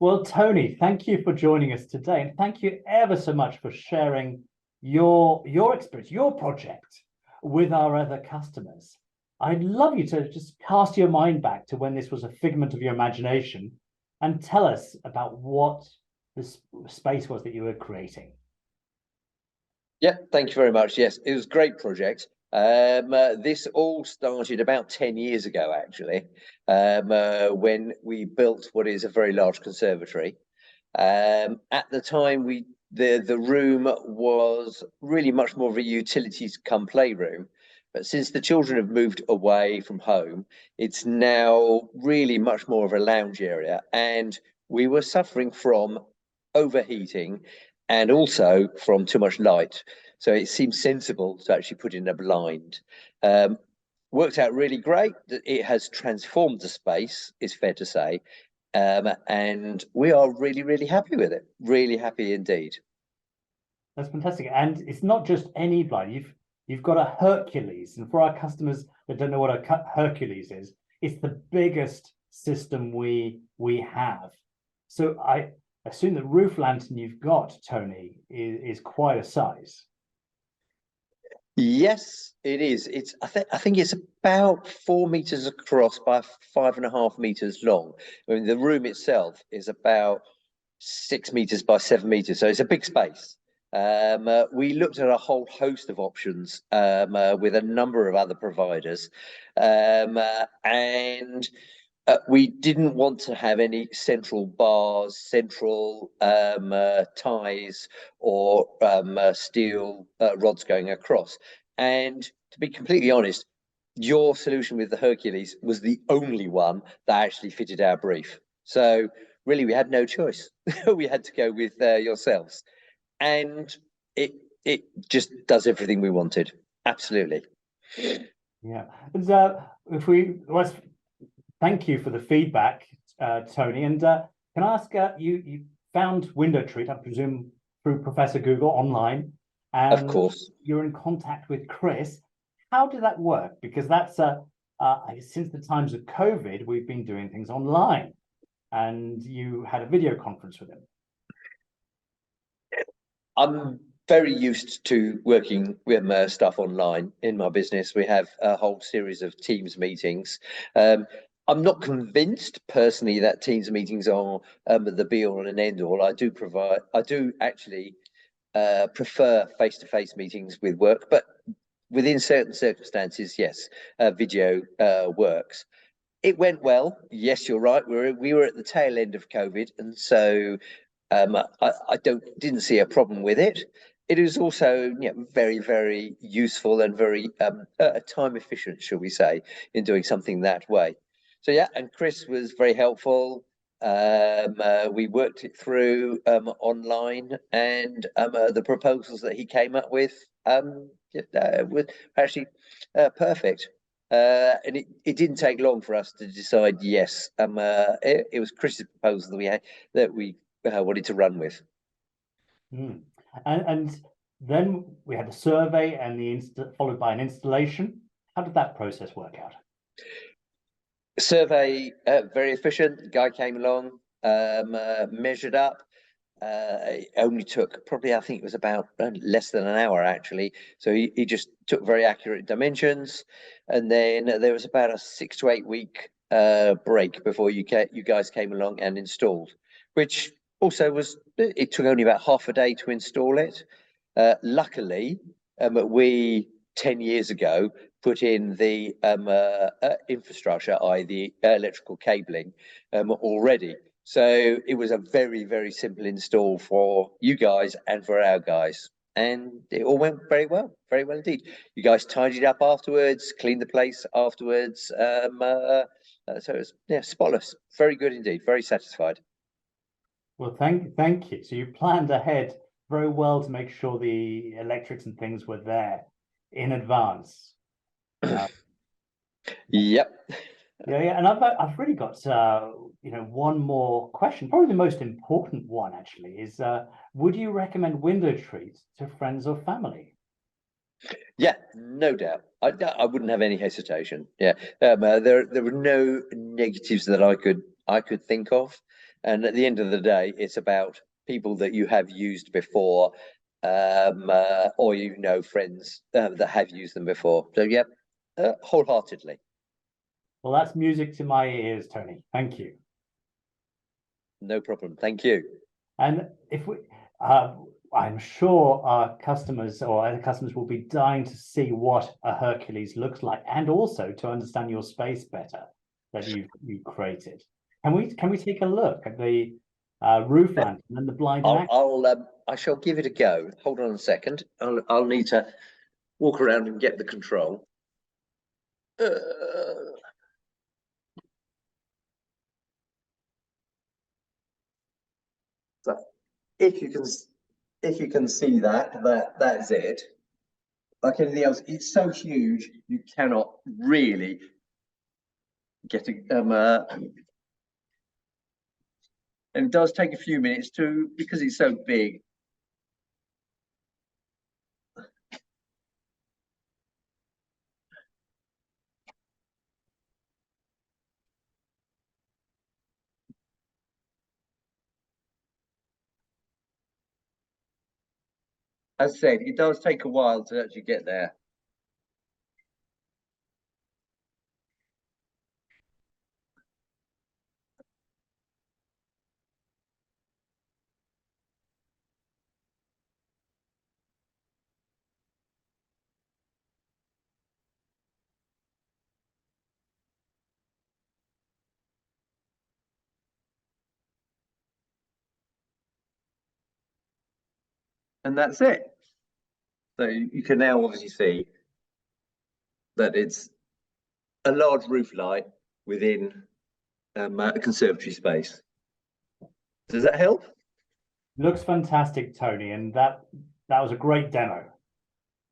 Well, Tony, thank you for joining us today, and thank you ever so much for sharing your experience, your project with our other customers. I'd love you to just cast your mind back to when this was a figment of your imagination and tell us about what this space was that you were creating. Yeah, thank you very much. Yes, it was a great project. This all started about 10 years ago, actually, when we built what is a very large conservatory. At the time, the room was really much more of a utilities come playroom. But since the children have moved away from home, it's now really much more of a lounge area. And we were suffering from overheating and also from too much light. So it seems sensible to actually put in a blind. Worked out really great. It has transformed the space, it's fair to say. And we are really, really happy with it. Really happy indeed. That's fantastic. And it's not just any blind. You've got a Hercules, and for our customers that don't know what a Hercules is, it's the biggest system we have. So I assume the roof lantern you've got, Tony, is quite a size. Yes, it is. I think it's about 4 meters across by 5.5 meters long. I mean, the room itself is about 6 meters by 7 meters, so it's a big space. We looked at a whole host of options with a number of other providers, and we didn't want to have any central bars, central ties, or steel rods going across. And to be completely honest, your solution with the Hercules was the only one that actually fitted our brief. So really, we had no choice. We had to go with yourselves, and it just does everything we wanted. Absolutely. Yeah. And if we let's thank you for the feedback, Tony. And can I ask, you found WindowTreat, I presume, through Professor Google online, Of and course. you're in contact with Chris. How did that work? Because that's since the times of COVID, we've been doing things online, and you had a video conference with him. I'm very used to working with stuff online in my business. We have a whole series of Teams meetings. I'm not convinced personally that Teams meetings are the be all and end all. I do actually prefer face-to-face meetings with work, but within certain circumstances, yes, video works. It went well. Yes, you're right. We were at the tail end of COVID, and so I didn't see a problem with it. It is also very, very useful and very time efficient, shall we say, in doing something that way. So yeah, and Chris was very helpful. We worked it through online, and the proposals that he came up with were actually perfect. And it didn't take long for us to decide yes. It was Chris's proposal that we wanted to run with. Mm. And then we had the survey and followed by an installation. How did that process work out? Survey, very efficient. The guy came along, measured up. It only took probably, I think it was about less than an hour actually. So he just took very accurate dimensions, and then there was about a 6 to 8 week break before you guys came along and installed, which also it took only about half a day to install it. Luckily, we 10 years ago put in the infrastructure, i.e. the electrical cabling already. So it was a very, very simple install for you guys and for our guys. And it all went very well indeed. You guys tidied up afterwards, cleaned the place afterwards. So it was spotless. Very good indeed. Very satisfied. Well, thank you. So you planned ahead very well to make sure the electrics and things were there in advance. Yep. Yeah, and I've really got one more question, probably the most important one actually, is would you recommend WindowTreat to friends or family? Yeah, no doubt. I wouldn't have any hesitation. Yeah, there were no negatives that I could think of. And at the end of the day, it's about people that you have used before, or friends that have used them before. So yeah, wholeheartedly. Well, that's music to my ears, Tony. Thank you. No problem. Thank you. And if we, I'm sure our customers or other customers will be dying to see what a Hercules looks like, and also to understand your space better that you've created. Can we take a look at the roof lantern and the blind? I shall give it a go. Hold on a second. I'll need to walk around and get the control. So if you can see that's it. Like anything else, it's so huge you cannot really get it. And it does take a few minutes because it's so big. As I said, it does take a while to actually get there. And that's it. So you can now obviously see that it's a large roof light within a conservatory space. Does that help? Looks fantastic, Tony, and that was a great demo.